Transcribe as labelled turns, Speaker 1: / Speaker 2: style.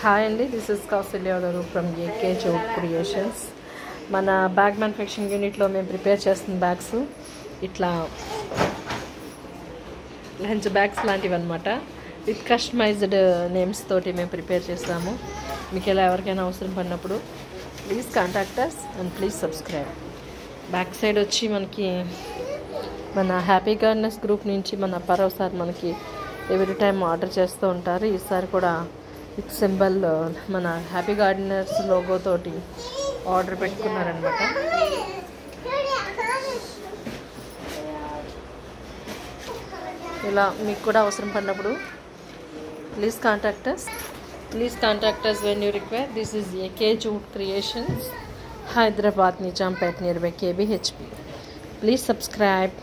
Speaker 1: Hi అండి, this is Kaushalya గారు from AK jute creations. మన బ్యాగ్ మ్యానుఫ్యాక్చరింగ్ యూనిట్లో మేము ప్రిపేర్ చేస్తున్న బ్యాగ్స్ ఇట్లా లంచ్ బ్యాగ్స్ లాంటివి అనమాట. విత్ కస్టమైజ్డ్ నేమ్స్ తోటి మేము ప్రిపేర్ చేస్తాము. మీకు ఎలా ఎవరికైనా అవసరం పడినప్పుడు please contact us and please subscribe. Back side వచ్చి మనకి మన హ్యాపీ గార్డెనర్స్ గ్రూప్ నుంచి మన పరవ్ సార్ మనకి ఎవ్రీ టైం ఆర్డర్ చేస్తూ ఉంటారు. ఈసారి కూడా విత్ సింబల్ మన హ్యాపీ గార్డెనర్స్ లోగో తోటి ఆర్డర్ పెట్టుకున్నారనమాట. ఇలా మీకు కూడా అవసరం పడినప్పుడు please contact us when you require. This is AK jute creations, Hyderabad, Nizampet, near by KBHP. Please subscribe.